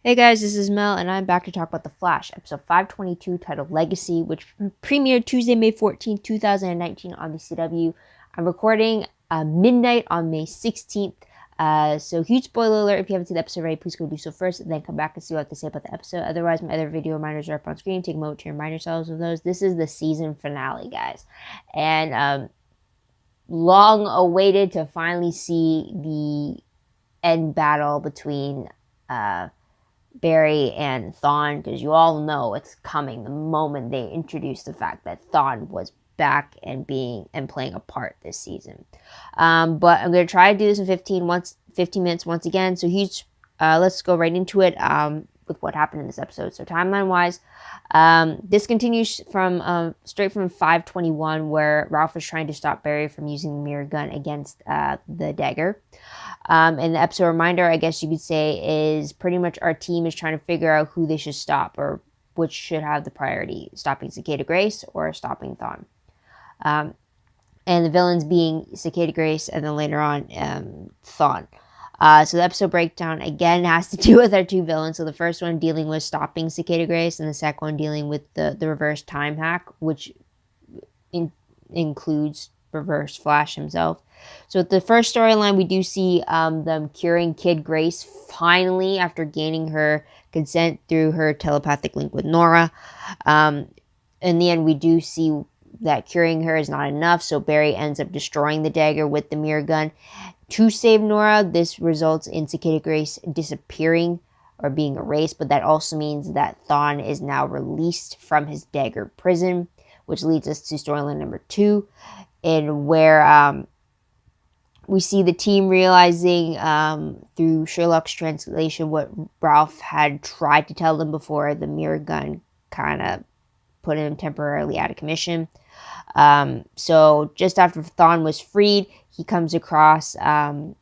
Hey guys, this is Mel, and I'm back to talk about The Flash, episode 522, titled Legacy, which premiered Tuesday, May 14th, 2019 on the CW. I'm recording midnight on May 16th, so huge spoiler alert. If you haven't seen the episode already, please go do so first, and then come back and see what I have to say about the episode. Otherwise, my other video reminders are up on screen. Take a moment to remind yourselves of those. This is the season finale, guys, and long awaited to finally see the end battle between Barry and Thawne, because you all know it's coming the moment they introduce the fact that Thawne was back and playing a part this season. But I'm gonna try to do this in 15 minutes once again. So huge. Let's go right into it with what happened in this episode. So timeline wise, this continues from straight from 521, where Ralph was trying to stop Barry from using the mirror gun against the dagger. And the episode reminder, I guess you could say, is pretty much our team is trying to figure out who they should stop or which should have the priority, stopping Cicada Grace or stopping Thawne. And the villains being Cicada Grace and then later on Thawne. So the episode breakdown again has to do with our two villains. So the first one dealing with stopping Cicada Grace, and the second one dealing with the reverse time hack, which includes Reverse Flash himself. So the first storyline, we do see them curing Kid Grace finally after gaining her consent through her telepathic link with Nora. In the end, we do see that curing her is not enough, so Barry ends up destroying the dagger with the mirror gun to save Nora. This results in Cicada Grace disappearing or being erased, but that also means that Thawne is now released from his dagger prison, which leads us to storyline number 2, in where we see the team realizing through Sherlock's translation what Ralph had tried to tell them before the mirror gun kind of put him temporarily out of commission. So just after Thawne was freed, he comes across, Barry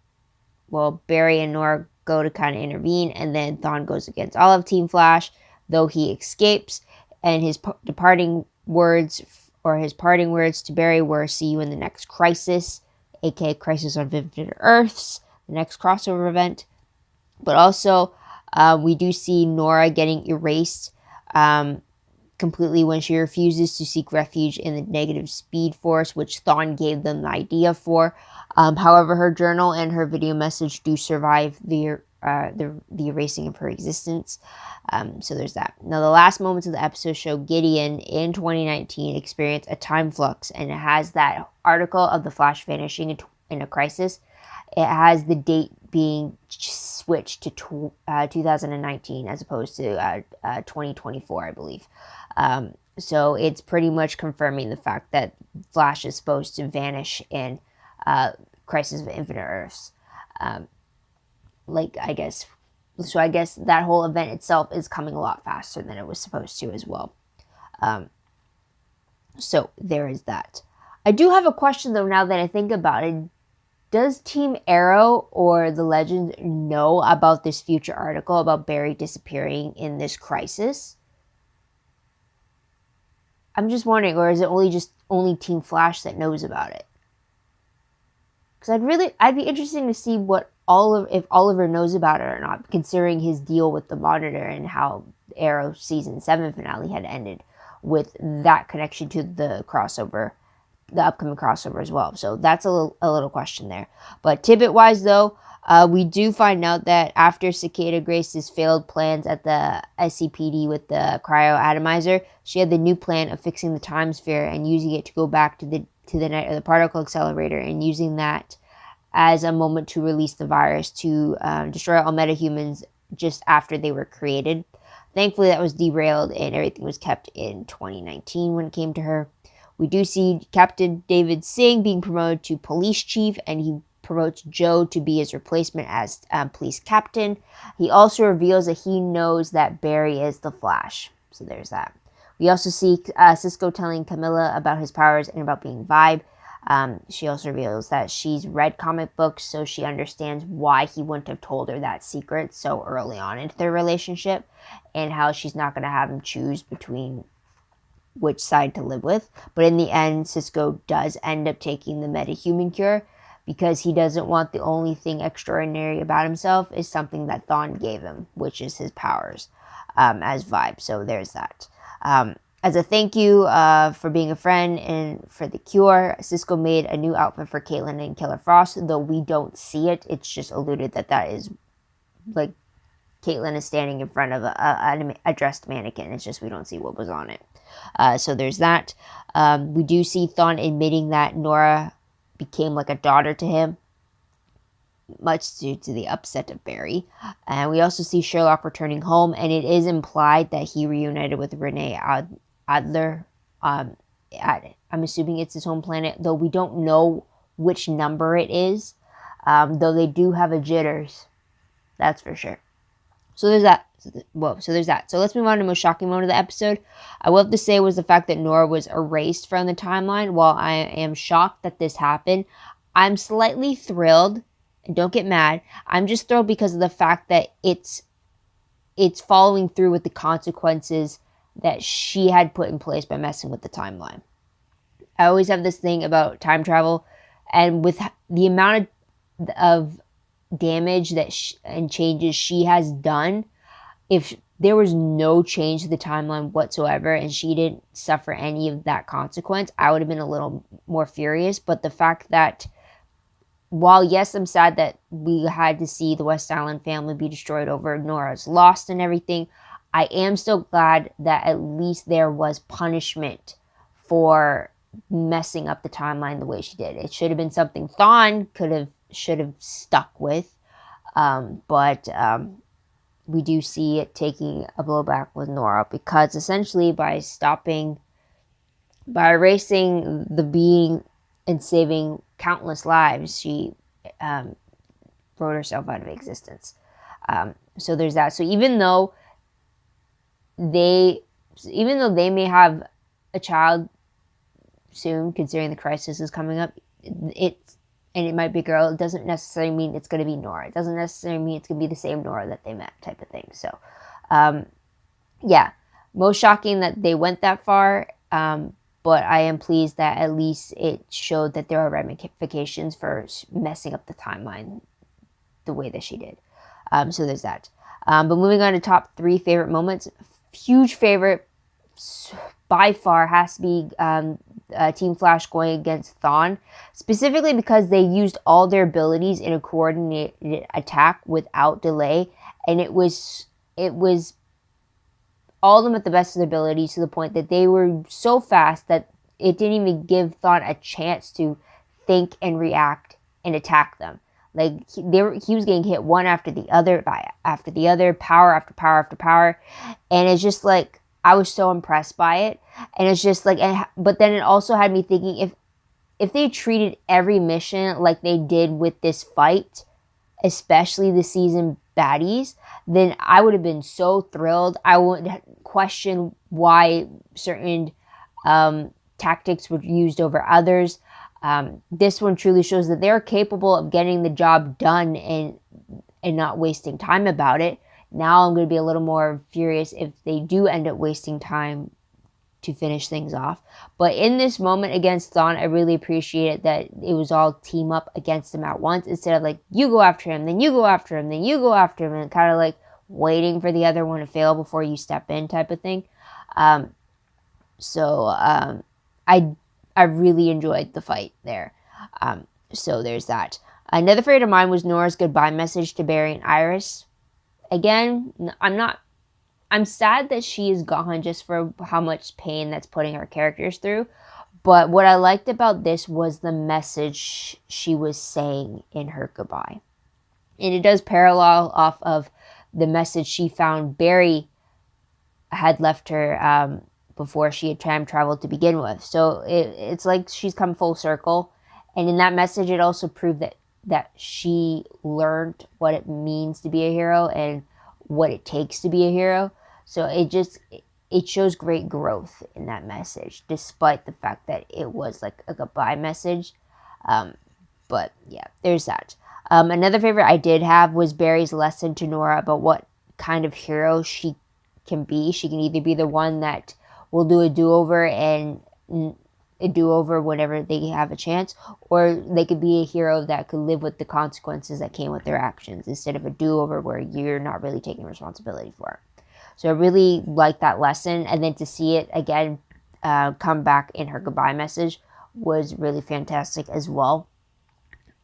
and Nora go to kind of intervene, and then Thawne goes against all of Team Flash, though he escapes, and his parting words to Barry were, "See you in the next crisis," aka Crisis on Infinite Earths, the next crossover event. But also, we do see Nora getting erased completely when she refuses to seek refuge in the negative speed force, which Thawne gave them the idea for. However, her journal and her video message do survive the erasing of her existence. So there's that. Now, the last moments of the episode show Gideon in 2019 experience a time flux, and it has that article of the Flash vanishing in a crisis. It has the date being switched to 2019 as opposed to 2024, I believe. So it's pretty much confirming the fact that Flash is supposed to vanish in Crisis of Infinite Earths. I guess that whole event itself is coming a lot faster than it was supposed to as well. So there is that. I do have a question though, now that I think about it. Does Team Arrow or the Legends know about this future article about Barry disappearing in this crisis? I'm just wondering, or is it only Team Flash that knows about it? Because I'd be interested to see if Oliver knows about it or not, considering his deal with the Monitor and how Arrow season 7 finale had ended with that connection to the crossover, the upcoming crossover as well. So that's a little question there. But tidbit wise though, we do find out that after Cicada Grace's failed plans at the SCPD with the cryo-atomizer, she had the new plan of fixing the time sphere and using it to go back to the night of the particle accelerator, and using that as a moment to release the virus to destroy all metahumans just after they were created. Thankfully, that was derailed and everything was kept in 2019 when it came to her. We do see Captain David Singh being promoted to police chief, and he promotes Joe to be his replacement as police captain. He also reveals that he knows that Barry is the Flash. So there's that. We also see Cisco telling Camilla about his powers and about being Vibe. She also reveals that she's read comic books, so she understands why he wouldn't have told her that secret so early on into their relationship, and how she's not going to have him choose between which side to live with. But in the end, Cisco does end up taking the metahuman cure, because he doesn't want the only thing extraordinary about himself is something that Thawne gave him, which is his powers as Vibe. So there's that. As a thank you for being a friend and for the cure, Cisco made a new outfit for Caitlyn and Killer Frost, though we don't see it. It's just alluded that is like Caitlyn is standing in front of a dressed mannequin. It's just we don't see what was on it. So there's that. We do see Thawne admitting that Nora became like a daughter to him, much due to the upset of Barry. And we also see Sherlock returning home, and it is implied that he reunited with Renee Adler. I'm assuming it's his home planet, though we don't know which number it is, though they do have a jitters. That's for sure. So there's that. So there's that. So let's move on to the most shocking moment of the episode. I will have to say was the fact that Nora was erased from the timeline. While I am shocked that this happened, I'm slightly thrilled. And don't get mad. I'm just thrilled because of the fact that it's following through with the consequences that she had put in place by messing with the timeline. I always have this thing about time travel, and with the amount of damage and changes she has done, if there was no change to the timeline whatsoever and she didn't suffer any of that consequence, I would have been a little more furious. But the fact that, while yes, I'm sad that we had to see the West Island family be destroyed over Nora's loss and everything, I am still glad that at least there was punishment for messing up the timeline the way she did. It should have been something Thawne should have stuck with, but we do see it taking a blowback with Nora, because essentially by erasing the being and saving countless lives, she wrote herself out of existence. So there's that. So even though they may have a child soon, considering the crisis is coming up, and it might be a girl, it doesn't necessarily mean it's going to be Nora. It doesn't necessarily mean it's going to be the same Nora that they met, type of thing. So, yeah, most shocking that they went that far, but I am pleased that at least it showed that there are ramifications for messing up the timeline the way that she did. So there's that. But moving on to top 3 favorite moments. Huge favorite, by far, has to be Team Flash going against Thawne, specifically because they used all their abilities in a coordinated attack without delay, and it was all of them at the best of their abilities, to the point that they were so fast that it didn't even give Thawne a chance to think and react and attack them. Like, he was getting hit one after the other, power after power after power, and it's just like, I was so impressed by it. And it's just like, but then it also had me thinking, if they treated every mission like they did with this fight, especially the season baddies, then I would have been so thrilled. I wouldn't question why certain tactics were used over others. This one truly shows that they're capable of getting the job done and not wasting time about it. Now I'm going to be a little more furious if they do end up wasting time to finish things off. But in this moment against Thawne, I really appreciated that it was all team up against him at once, instead of like, you go after him, then you go after him, then you go after him, and kind of like waiting for the other one to fail before you step in, type of thing. So I really enjoyed the fight there. So there's that. Another favorite of mine was Nora's goodbye message to Barry and Iris. Again, I'm sad that she is gone, just for how much pain that's putting our characters through. But what I liked about this was the message she was saying in her goodbye. And it does parallel off of the message she found Barry had left her before she had time traveled to begin with. So it's like she's come full circle. And in that message, it also proved that she learned what it means to be a hero and what it takes to be a hero. So it shows great growth in that message, despite the fact that it was like a goodbye message. But yeah, there's that. Another favorite I did have was Barry's lesson to Nora about what kind of hero she can be. She can either be the one that will do a do-over and a do-over whenever they have a chance, or they could be a hero that could live with the consequences that came with their actions instead of a do-over where you're not really taking responsibility for it. So I really like that lesson, and then to see it again come back in her goodbye message was really fantastic as well.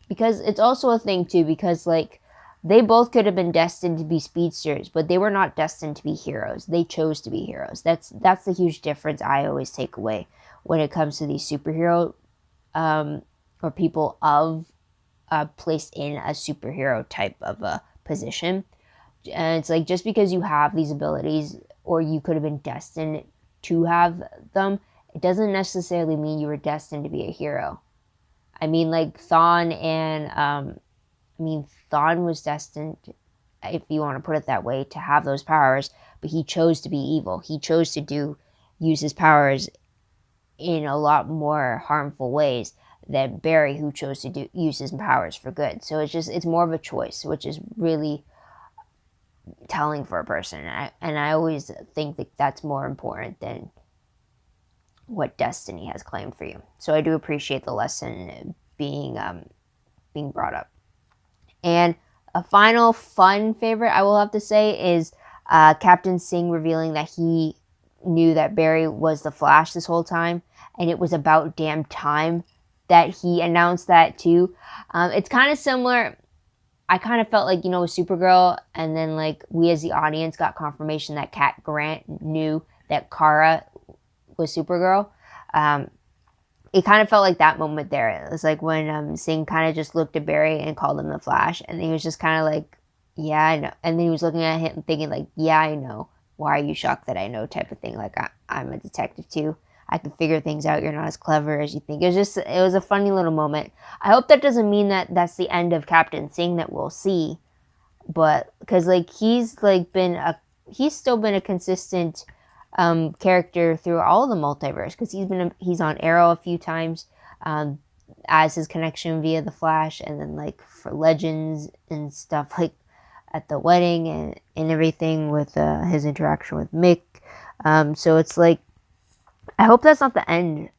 Because it's also a thing too, because like they both could have been destined to be speedsters, but they were not destined to be heroes. They chose to be heroes. That's the huge difference I always take away when it comes to these superhero or people of placed in a superhero type of a position. And it's like, just because you have these abilities or you could have been destined to have them, it doesn't necessarily mean you were destined to be a hero. I mean, like Thawne and Thawne was destined, if you want to put it that way, to have those powers, but he chose to be evil. He chose to use his powers in a lot more harmful ways than Barry, who chose to use his powers for good. So it's more of a choice, which is really telling for a person. And I always think that that's more important than what destiny has claimed for you. So I do appreciate the lesson being brought up. And a final fun favorite I will have to say is Captain Singh revealing that he knew that Barry was the Flash this whole time, and it was about damn time that he announced that too. It's kind of similar. I kind of felt like, with Supergirl, and then like we as the audience got confirmation that Cat Grant knew that Kara was Supergirl. It kind of felt like that moment there. It was like when Singh kind of just looked at Barry and called him the Flash, and he was just kind of like, yeah, I know. And then he was looking at him thinking like, yeah, I know. Why are you shocked that I know, type of thing. Like, I'm a detective too. I can figure things out. You're not as clever as you think. It was a funny little moment. I hope that doesn't mean that that's the end of Captain Singh that we'll see. But, because like he's still been a consistent character through all of the multiverse, because he's on Arrow a few times as his connection via the Flash, and then like for Legends and stuff, like at the wedding and everything with his interaction with Mick. So it's like, I hope that's not the end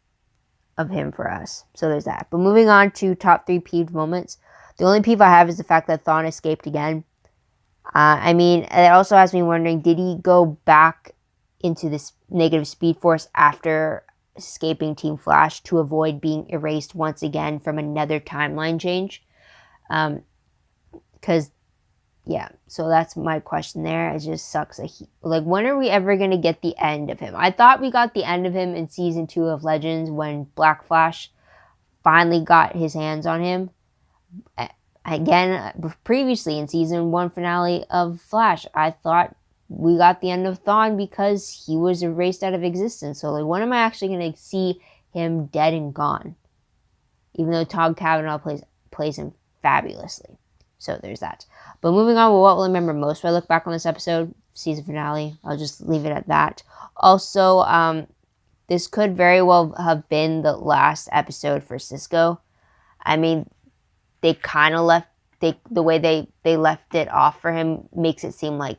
of him for us. So there's that. But moving on to top 3 peeved moments. The only peeve I have is the fact that Thawne escaped again. It also has me wondering, did he go back into this negative speed force after escaping Team Flash to avoid being erased once again from another timeline change? Because, yeah, so that's my question there. It just sucks. Like, when are we ever going to get the end of him? I thought we got the end of him in season 2 of Legends when Black Flash finally got his hands on him. Again, previously in season 1 finale of Flash, I thought we got the end of Thawne because he was erased out of existence. So, like, when am I actually going to see him dead and gone? Even though Todd Cavanaugh plays him fabulously. So there's that. But moving on, what will I remember most when I look back on this episode, season finale? I'll just leave it at that. Also, this could very well have been the last episode for Cisco. I mean, they kind of left, the way they left it off for him makes it seem like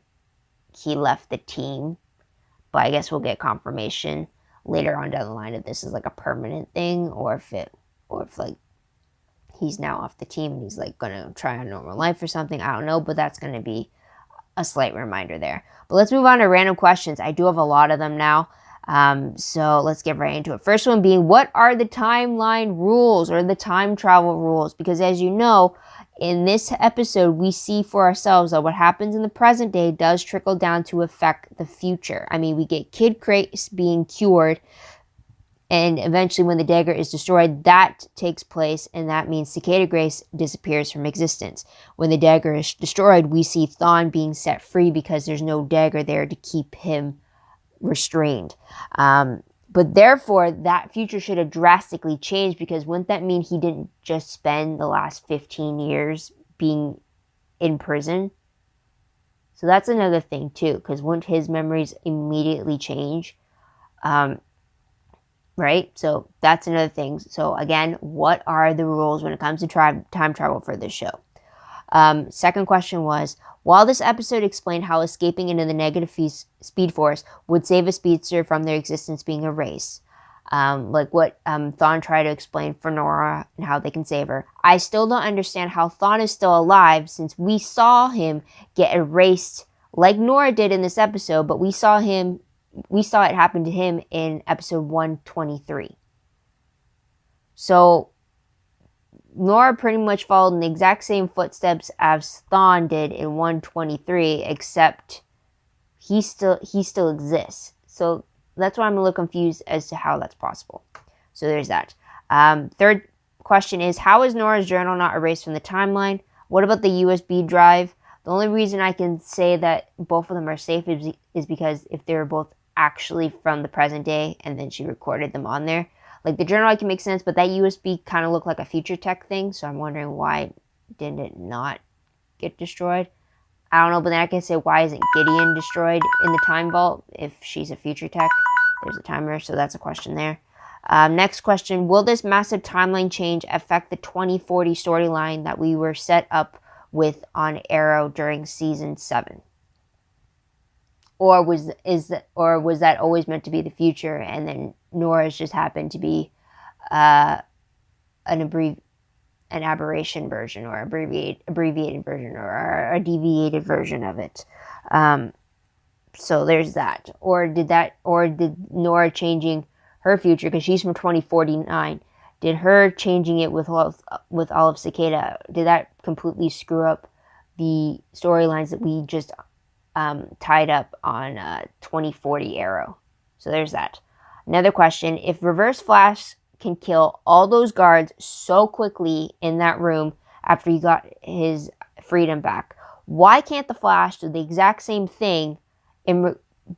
he left the team. But I guess we'll get confirmation later on down the line if this is like a permanent thing, or if like he's now off the team and he's like gonna try a normal life or something. I don't know, but that's gonna be a slight reminder there. But let's move on to random questions. I do have a lot of them now. So let's get right into it. First one being, what are the timeline rules or the time travel rules? Because as you know, in this episode, we see for ourselves that what happens in the present day does trickle down to affect the future. I mean, we get Kid Grace being cured, and eventually when the dagger is destroyed, that takes place, and that means Cicada Grace disappears from existence. When the dagger is destroyed, we see Thawne being set free because there's no dagger there to keep him restrained. But therefore, that future should have drastically changed, because wouldn't that mean he didn't just spend the last 15 years being in prison? So that's another thing too, because wouldn't his memories immediately change? Right? So that's another thing. So again, what are the rules when it comes to time travel for this show? Second question was, while this episode explained how escaping into the negative speed force would save a speedster from their existence being erased, like what Thawne tried to explain for Nora and how they can save her. I still don't understand how Thawne is still alive since we saw him get erased like Nora did in this episode, but we saw it happen to him in episode 123. So Nora pretty much followed in the exact same footsteps as Thawne did in 123, except he still exists. So that's why I'm a little confused as to how that's possible. So there's that. Third question is, how is Nora's journal not erased from the timeline? What about the USB drive? The only reason I can say that both of them are safe is because if they were both actually from the present day and then she recorded them on there. Like the journal I can make sense, but that USB kind of looked like a future tech thing, so I'm wondering why didn't it not get destroyed? I don't know, but then I can say, why isn't Gideon destroyed in the time vault if she's a future tech? There's a timer, so that's a question there. Next question, will this massive timeline change affect the 2040 storyline that we were set up with on Arrow during season 7? Or was that always meant to be the future, and then Nora's just happened to be an aberration version, or abbreviated version, or a deviated version of it? So there's that. Or did Nora changing her future, because she's from 2049, did her changing it with all of Cicada, did that completely screw up the storylines that we just tied up on 2040 Arrow? So there's that. Another question, if Reverse Flash can kill all those guards so quickly in that room after he got his freedom back, why can't the Flash do the exact same thing,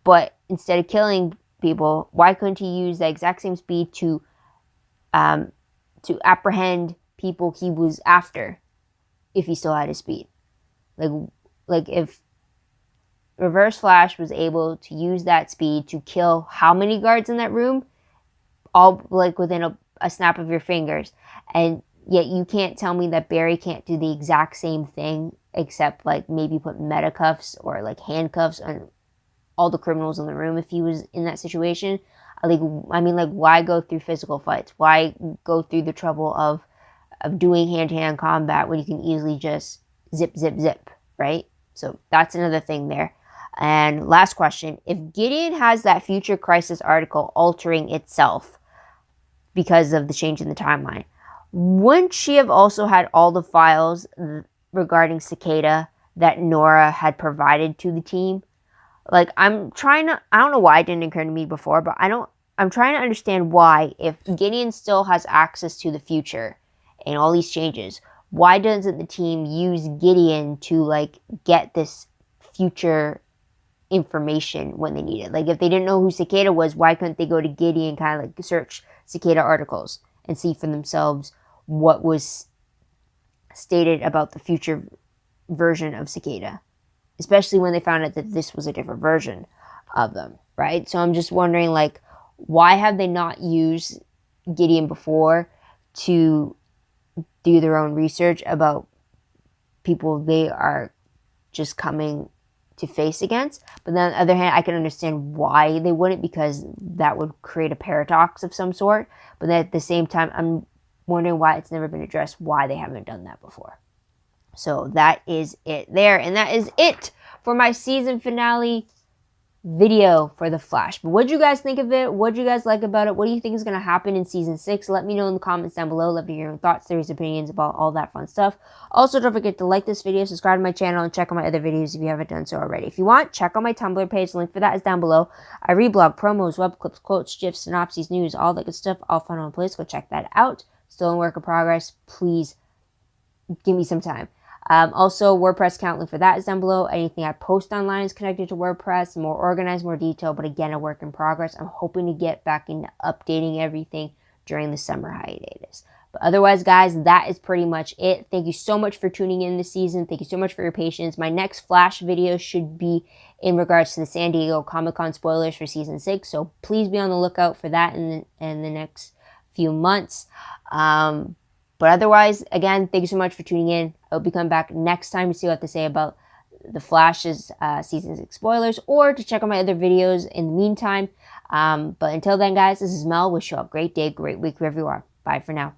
but instead of killing people, why couldn't he use the exact same speed to apprehend people he was after if he still had his speed? Like if Reverse Flash was able to use that speed to kill how many guards in that room, all like within a snap of your fingers, and yet you can't tell me that Barry can't do the exact same thing, except like maybe put metacuffs or like handcuffs on all the criminals in the room if he was in that situation. Like, I mean, like, why go through physical fights? Why go through the trouble of doing hand-to-hand combat when you can easily just zip, zip, zip, right? So that's another thing there. And last question, if Gideon has that Future Crisis article altering itself because of the change in the timeline, wouldn't she have also had all the files regarding Cicada that Nora had provided to the team? Like, I don't know why it didn't occur to me before, but I'm trying to understand why, if Gideon still has access to the future and all these changes, why doesn't the team use Gideon to, like, get this future information when they need it? Like, if they didn't know who Cicada was, why couldn't they go to Gideon, kind of like search Cicada articles and see for themselves what was stated about the future version of Cicada, especially when they found out that this was a different version of them, right? So I'm just wondering, like, why have they not used Gideon before to do their own research about people they are just coming to face against? But then on the other hand, I can understand why they wouldn't, because that would create a paradox of some sort. But then at the same time, I'm wondering why it's never been addressed, why they haven't done that before. So that is it there. And that is it for my season finale video for The Flash. But what did you guys think of it? What did you guys like about it? What do you think is going to happen in season 6? Let me know in the comments down below. Love to hear your thoughts, theories, opinions about all that fun stuff. Also, don't forget to like this video, subscribe to my channel, and check out my other videos if you haven't done so already. If you want, check out my Tumblr page. The link for that is down below. I reblog promos, web clips, quotes, gifs, synopses, news, all that good stuff, all fun on place. Go check that out. Still in work in progress. Please give me some time. Also, WordPress account, link for that is down below. Anything I post online is connected to WordPress, more organized, more detailed, but again, a work in progress. I'm hoping to get back into updating everything during the summer hiatus. But otherwise, guys, that is pretty much it. Thank you so much for tuning in this season. Thank you so much for your patience. My next Flash video should be in regards to the San Diego Comic-Con spoilers for season 6, so please be on the lookout for that in the next few months. But otherwise, again, thank you so much for tuning in. I hope you come back next time to see what to say about the Flash's season 6 spoilers, or to check out my other videos in the meantime. But until then, guys, this is Mel. Wish you all a great day, great week wherever you are. Bye for now.